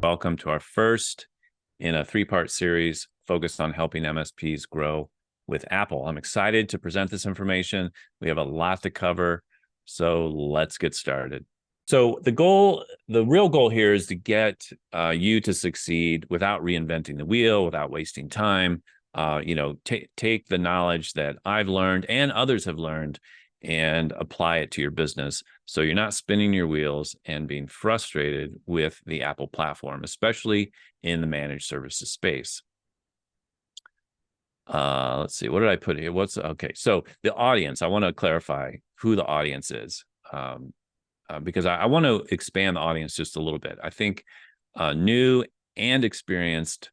welcome to our first in a three-part series focused on helping MSPs grow with Apple. I'm excited to present this information. We have a lot to cover, so let's get started. So the real goal here is to get you to succeed without reinventing the wheel, without wasting time. Take the knowledge that I've learned and others have learned and apply it to your business, so you're not spinning your wheels and being frustrated with the Apple platform, especially in the managed services space. Let's see, what did I put here? Okay, so the audience, I want to clarify who the audience is, because I want to expand the audience just a little bit. I think new and experienced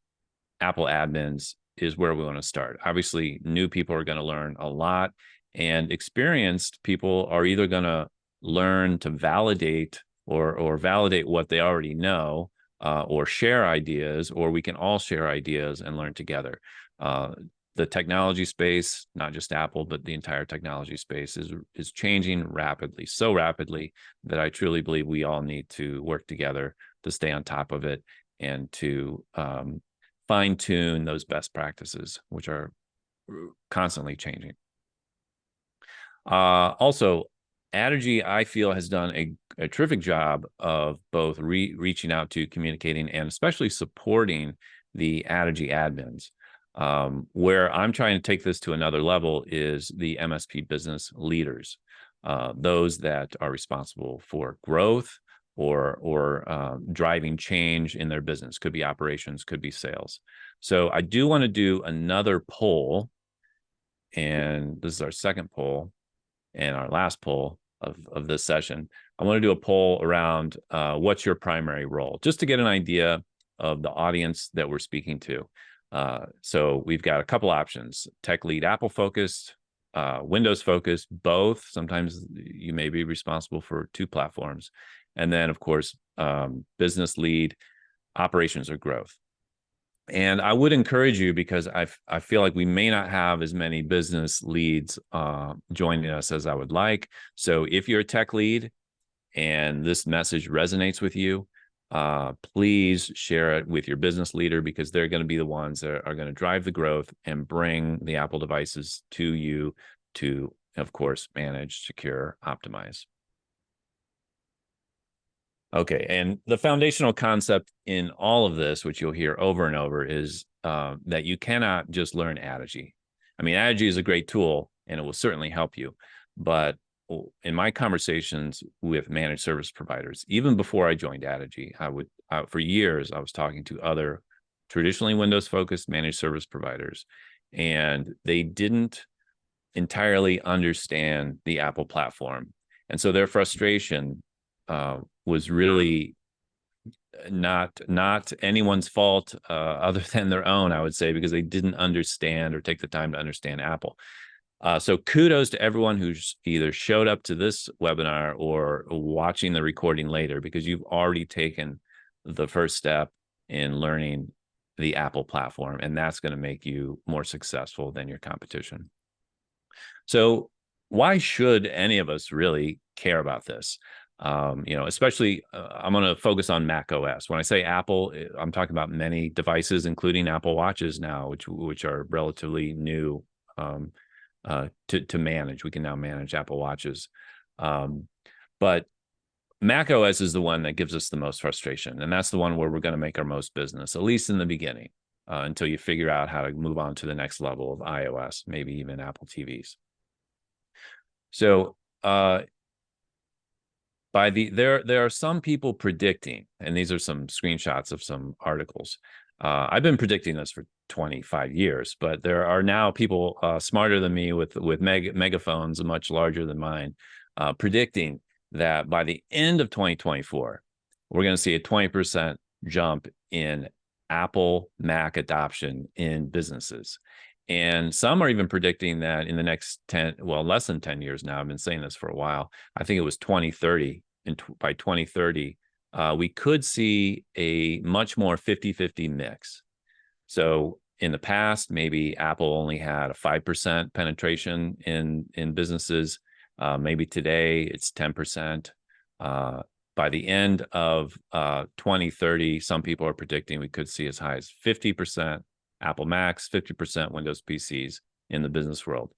Apple admins is where we want to start. Obviously, new people are going to learn a lot, and experienced people are either going to learn to validate or validate what they already know, or share ideas, or we can all share ideas and learn together. The technology space, not just Apple, but the entire technology space is changing rapidly, so rapidly that I truly believe we all need to work together to stay on top of it and to fine-tune those best practices, which are constantly changing. Also, Addigy, I feel, has done a terrific job of both reaching out to, communicating, and especially supporting the Addigy admins. Where I'm trying to take this to another level is the MSP business leaders, those that are responsible for growth or driving change in their business. Could be operations, could be sales. So I do want to do another poll, and this is our second poll and our last poll of this session. I want to do a poll around what's your primary role, just to get an idea of the audience that we're speaking to. So we've got a couple options: tech lead, Apple focused, Windows focused, both. Sometimes you may be responsible for two platforms. And then, of course, business lead, operations or growth. And I would encourage you, because I feel like we may not have as many business leads joining us as I would like. So if you're a tech lead and this message resonates with you, please share it with your business leader, because they're going to be the ones that are going to drive the growth and bring the Apple devices to you to, of course, manage, secure, optimize. Okay, and the foundational concept in all of this, which you'll hear over and over, is that you cannot just learn Addigy. I mean, Addigy is a great tool, and it will certainly help you. But in my conversations with managed service providers, even before I joined Addigy, for years, I was talking to other traditionally Windows-focused managed service providers, and they didn't entirely understand the Apple platform. And so their frustration was really not anyone's fault other than their own, I would say, because they didn't understand or take the time to understand Apple. So kudos to everyone who's either showed up to this webinar or watching the recording later, because you've already taken the first step in learning the Apple platform, and that's going to make you more successful than your competition. So why should any of us really care about this? Especially I'm going to focus on Mac OS. When I say Apple, I'm talking about many devices, including Apple Watches now, which are relatively new to manage. We can now manage Apple Watches. But Mac OS is the one that gives us the most frustration. And that's the one where we're going to make our most business, at least in the beginning, until you figure out how to move on to the next level of iOS, maybe even Apple TVs. So there are some people predicting, and these are some screenshots of some articles. I've been predicting this for 25 years, but there are now people smarter than me with megaphones much larger than mine, predicting that by the end of 2024, we're going to see a 20% jump in Apple Mac adoption in businesses. And some are even predicting that in the next less than 10 years now, I've been saying this for a while, I think it was 2030, and by 2030, we could see a much more 50-50 mix. So in the past, maybe Apple only had a 5% penetration in businesses. Maybe today it's 10%. by the end of 2030, some people are predicting we could see as high as 50% Apple Macs, 50% Windows PCs in the business world.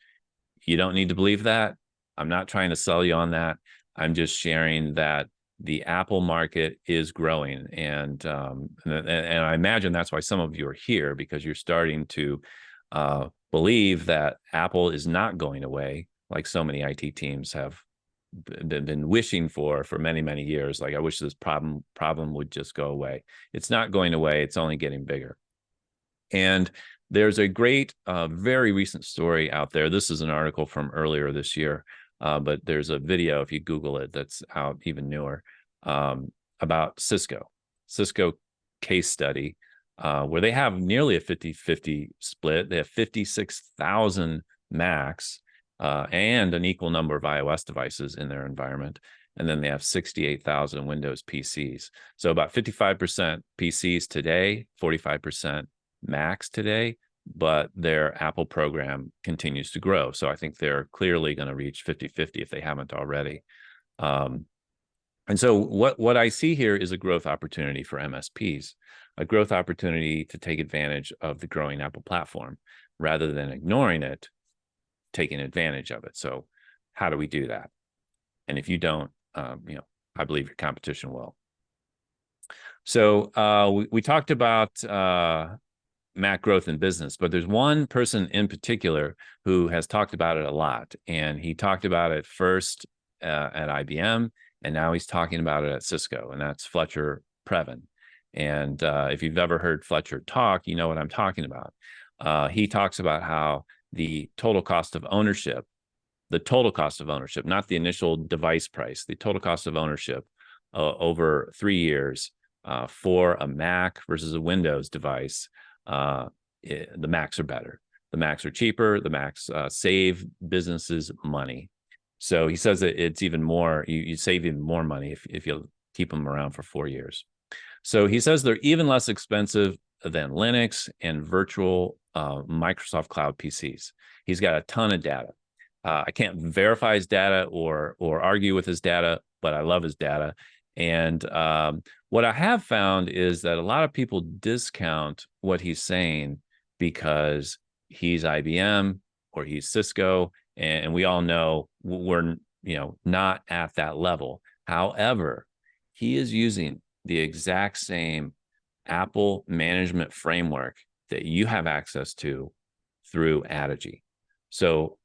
You don't need to believe that. I'm not trying to sell you on that. I'm just sharing that the Apple market is growing, and I imagine that's why some of you are here, because you're starting to believe that Apple is not going away, like so many IT teams have been wishing for many, many years. Like, I wish this problem would just go away. It's not going away. It's only getting bigger. And there's a great, very recent story out there. This is an article from earlier this year, but there's a video, if you Google it, that's out even newer, about Cisco case study, where they have nearly a 50-50 split. They have 56,000 Macs and an equal number of iOS devices in their environment. And then they have 68,000 Windows PCs. So about 55% PCs today, 45% Macs today, but their Apple program continues to grow. So I think they're clearly going to reach 50-50 if they haven't already. And so what I see here is a growth opportunity for MSPs, a growth opportunity to take advantage of the growing Apple platform rather than ignoring it, taking advantage of it. So how do we do that? And if you don't, I believe your competition will. So we talked about Mac growth in business, but there's one person in particular who has talked about it a lot. And he talked about it first at IBM, and now he's talking about it at Cisco, and that's Fletcher Previn. And if you've ever heard Fletcher talk, you know what I'm talking about. He talks about how the total cost of ownership, not the initial device price, the total cost of ownership over 3 years for a Mac versus a Windows device, the Macs are better. The Macs are cheaper. The Macs save businesses money. So he says that it's even more, you save even more money if you keep them around for 4 years. So he says they're even less expensive than Linux and virtual Microsoft Cloud PCs. He's got a ton of data. I can't verify his data or argue with his data, but I love his data. And what I have found is that a lot of people discount what he's saying because he's IBM or he's Cisco, and we all know we're not at that level. However, he is using the exact same Apple management framework that you have access to through Addigy. So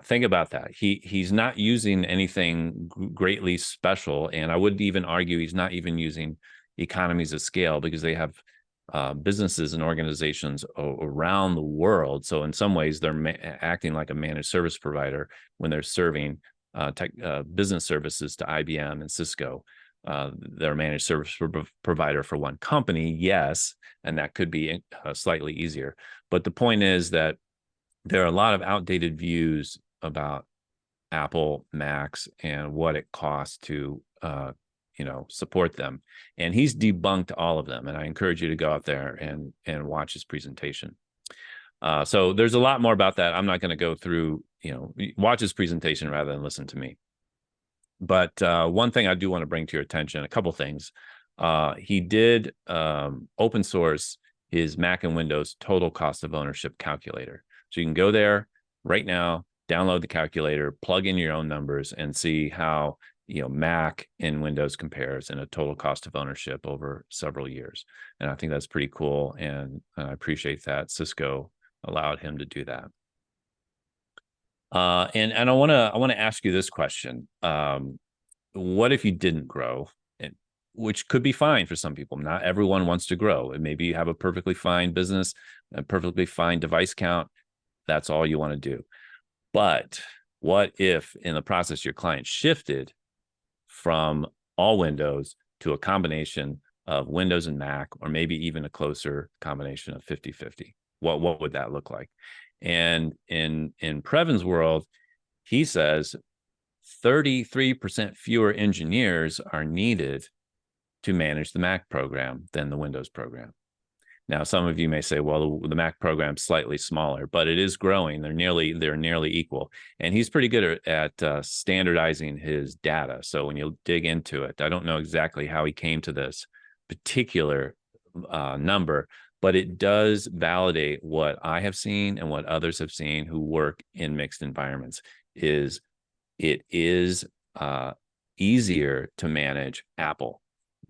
think about that. He's not using anything greatly special, and I would even argue he's not even using economies of scale, because they have businesses and organizations around the world. So in some ways, they're acting like a managed service provider when they're serving business services to IBM and Cisco. They're a managed service provider for one company, yes, and that could be slightly easier. But the point is that there are a lot of outdated views about Apple Macs and what it costs to support them. And he's debunked all of them. And I encourage you to go out there and watch his presentation. So there's a lot more about that. I'm not going to go through, watch his presentation rather than listen to me. But one thing I do want to bring to your attention, a couple things. He did open source his Mac and Windows total cost of ownership calculator. So you can go there right now, download the calculator, plug in your own numbers, and see how Mac and Windows compares in a total cost of ownership over several years. And I think that's pretty cool, and I appreciate that Cisco allowed him to do that. And I want to ask you this question: what if you didn't grow? Which could be fine for some people. Not everyone wants to grow. Maybe you have a perfectly fine business, a perfectly fine device count. That's all you want to do. But what if in the process your client shifted from all Windows to a combination of Windows and Mac, or maybe even a closer combination of 50-50? What would that look like? And in Previn's world, he says 33% fewer engineers are needed to manage the Mac program than the Windows program. Now, some of you may say, well, the Mac program's slightly smaller, but it is growing. They're nearly equal. And he's pretty good at standardizing his data. So when you dig into it, I don't know exactly how he came to this particular number, but it does validate what I have seen and what others have seen who work in mixed environments. It is easier to manage Apple.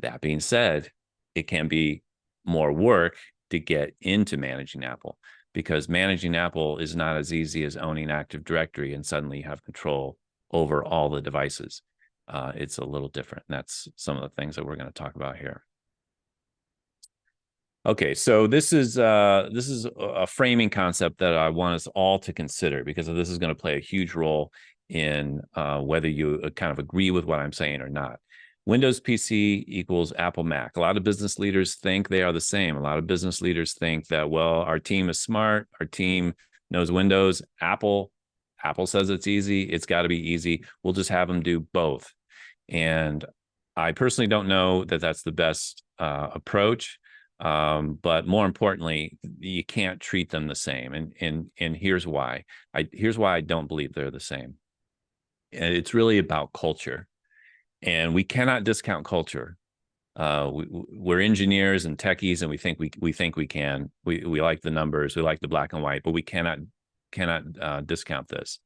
That being said, it can be more work to get into managing Apple, because managing Apple is not as easy as owning Active Directory and suddenly you have control over all the devices. It's a little different. And that's some of the things that we're going to talk about here. Okay, so this is a framing concept that I want us all to consider, because this is going to play a huge role in whether you kind of agree with what I'm saying or not. Windows PC equals Apple Mac. A lot of business leaders think they are the same. A lot of business leaders think that, well, our team is smart, our team knows Windows. Apple says it's easy. It's got to be easy. We'll just have them do both. And I personally don't know that that's the best approach. But more importantly, you can't treat them the same. And here's why. Here's why I don't believe they're the same. And it's really about culture. And we cannot discount culture. We're engineers and techies, and we think we can. We like the numbers, we like the black and white, but we cannot discount this.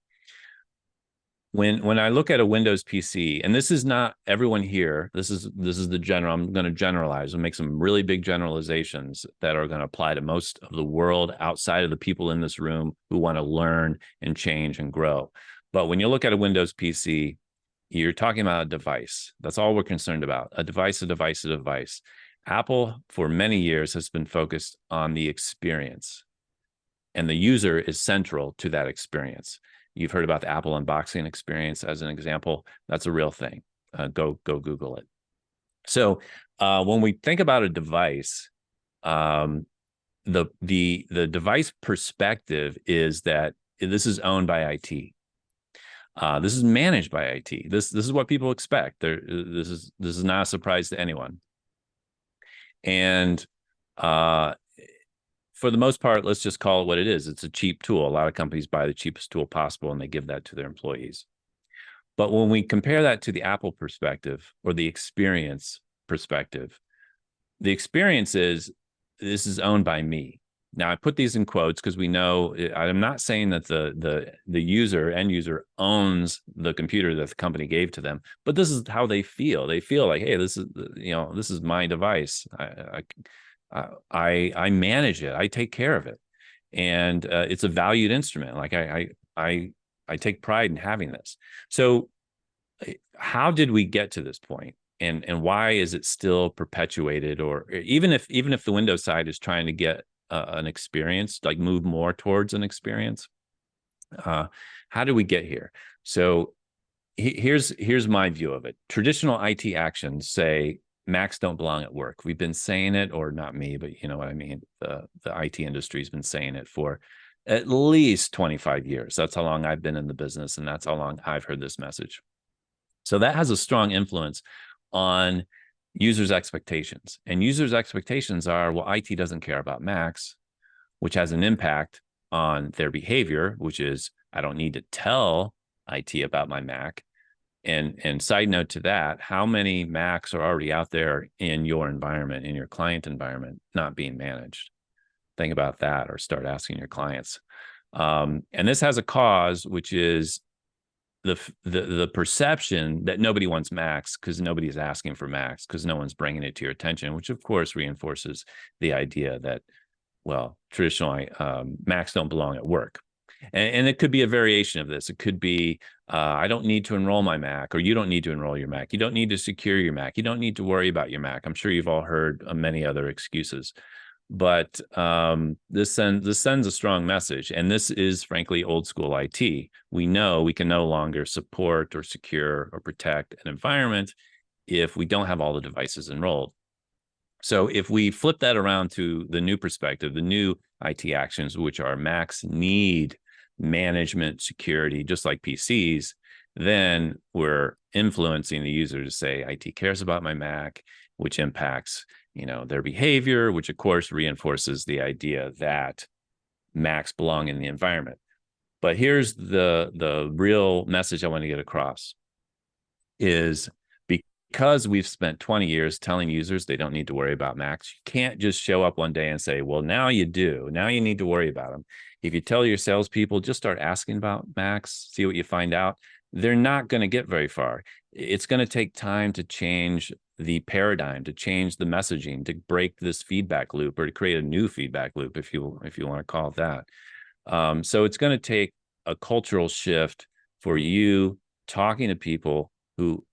When I look at a Windows PC, and this is not everyone here, this is the general. I'm going to generalize and make some really big generalizations that are going to apply to most of the world outside of the people in this room who want to learn and change and grow. But when you look at a Windows PC, you're talking about a device. That's all we're concerned about. A device, a device, a device. Apple, for many years, has been focused on the experience, and the user is central to that experience. You've heard about the Apple unboxing experience as an example. That's a real thing. Go Google it. So when we think about a device, the device perspective is that this is owned by IT. This is managed by IT. This is what people expect. This is not a surprise to anyone. And for the most part, let's just call it what it is. It's a cheap tool. A lot of companies buy the cheapest tool possible, and they give that to their employees. But when we compare that to the Apple perspective, or the experience perspective, the experience is, this is owned by me. Now, I put these in quotes because we know, I'm not saying that the end user owns the computer that the company gave to them, but this is how they feel. They feel like, hey, this is my device. I manage it. I take care of it, and it's a valued instrument. Like I take pride in having this. So, how did we get to this point? And why is it still perpetuated? Or even if the Windows side is trying to get an experience, like move more towards an experience, how did we get here? So here's my view of it. Traditional IT actions say Macs don't belong at work. We've been saying it, or not me, but you know what I mean. The IT industry has been saying it for at least 25 years. That's how long I've been in the business, and that's how long I've heard this message. So that has a strong influence on users' expectations. And users' expectations are, well, IT doesn't care about Macs, which has an impact on their behavior, which is, I don't need to tell IT about my Mac. And side note to that, how many Macs are already out there in your environment, in your client environment, not being managed? Think about that, or start asking your clients. And this has a cause, which is the perception that nobody wants Macs because nobody's asking for Macs, because no one's bringing it to your attention, which of course reinforces the idea that, well, traditionally Macs don't belong at work. And it could be a variation of this. It could be, I don't need to enroll my Mac, or you don't need to enroll your Mac. You don't need to secure your Mac. You don't need to worry about your Mac. I'm sure you've all heard many other excuses. But this sends a strong message. And this is, frankly, old school IT. We know we can no longer support or secure or protect an environment if we don't have all the devices enrolled. So if we flip that around to the new perspective, the new IT actions, which are Macs need management security, just like PCs, then we're influencing the user to say, IT cares about my Mac, which impacts, their behavior, which of course reinforces the idea that Macs belong in the environment. But here's the real message I want to get across is, because we've spent 20 years telling users they don't need to worry about Macs, you can't just show up one day and say, well, now you do. Now you need to worry about them. If you tell your salespeople, just start asking about Macs, see what you find out, they're not going to get very far. It's going to take time to change the paradigm, to change the messaging, to break this feedback loop, or to create a new feedback loop, if you want to call it that. So it's going to take a cultural shift for you talking to people who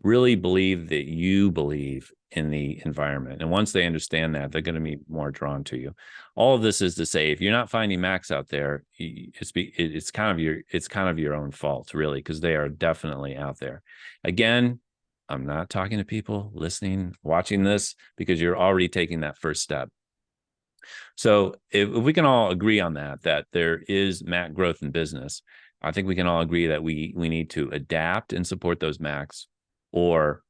really believe that you believe in the environment. And once they understand that, they're going to be more drawn to you. All of this is to say, if you're not finding Macs out there, it's kind of your own fault, really, because they are definitely out there. Again, I'm not talking to people listening, watching this, because you're already taking that first step. So if we can all agree on that there is Mac growth in business, I think we can all agree that we need to adapt and support those Macs, or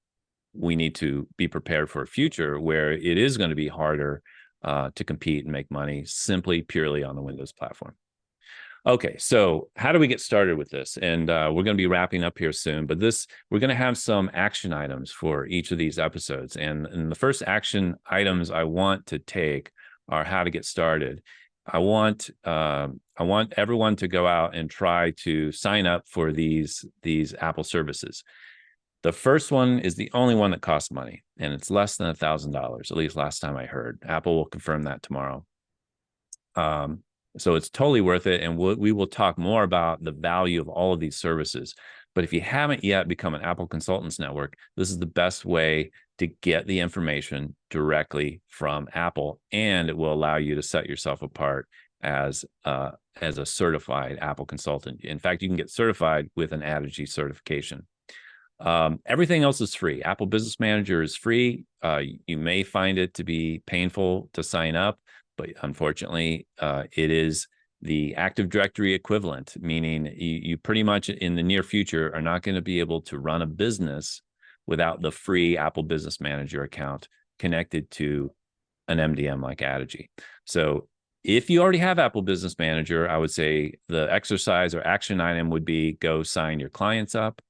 we need to be prepared for a future where it is going to be harder to compete and make money simply purely on the Windows platform. Okay, so how do we get started with this? And we're going to be wrapping up here soon, but we're going to have some action items for each of these episodes. And the first action items I want to take are how to get started. I want everyone to go out and try to sign up for these Apple services. The first one is the only one that costs money, and it's less than $1,000, at least last time I heard. Apple will confirm that tomorrow. So it's totally worth it, and we will talk more about the value of all of these services. But if you haven't yet become an Apple Consultants Network, this is the best way to get the information directly from Apple, and it will allow you to set yourself apart as a certified Apple consultant. In fact, you can get certified with an Addigy certification. Everything else is free. Apple Business Manager is free. You may find it to be painful to sign up, but unfortunately, it is the Active Directory equivalent, meaning you pretty much in the near future are not going to be able to run a business without the free Apple Business Manager account connected to an MDM like Addigy. So if you already have Apple Business Manager, I would say the exercise or action item would be go sign your clients up.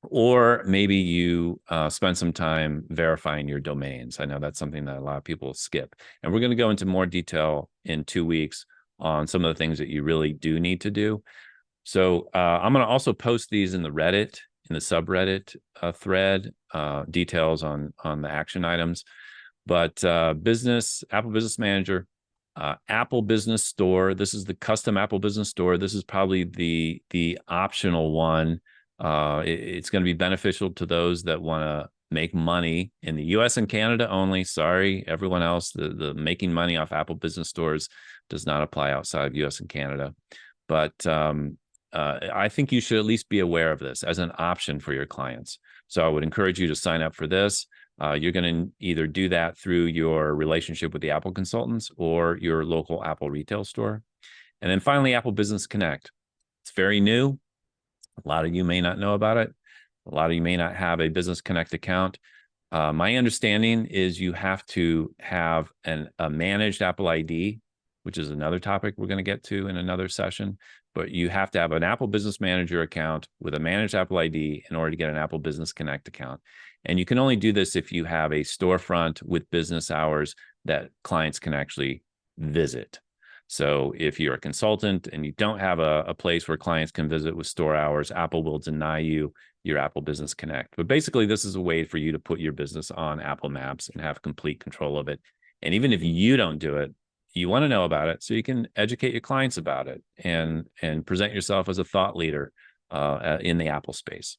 Or maybe you spend some time verifying your domains. I know that's something that a lot of people skip. And we're going to go into more detail in 2 weeks on some of the things that you really do need to do. So I'm going to also post these in the Reddit, in the subreddit thread, details on the action items. But Apple Business Manager, Apple Business Store. This is the custom Apple Business Store. This is probably the optional one. It's going to be beneficial to those that want to make money in the US and Canada only. Sorry, everyone else, the making money off Apple Business Stores does not apply outside of US and Canada. But I think you should at least be aware of this as an option for your clients. So I would encourage you to sign up for this. You're going to either do that through your relationship with the Apple consultants or your local Apple retail store. And then finally, Apple Business Connect. It's very new. A lot of you may not know about it. A lot of you may not have a Business Connect account. My understanding is you have to have a managed Apple ID, which is another topic we're going to get to in another session. But you have to have an Apple Business Manager account with a managed Apple ID in order to get an Apple Business Connect account. And you can only do this if you have a storefront with business hours that clients can actually visit. So if you're a consultant and you don't have a place where clients can visit with store hours, Apple will deny you your Apple Business Connect. But basically, this is a way for you to put your business on Apple Maps and have complete control of it. And even if you don't do it, you want to know about it so you can educate your clients about it and present yourself as a thought leader in the Apple space.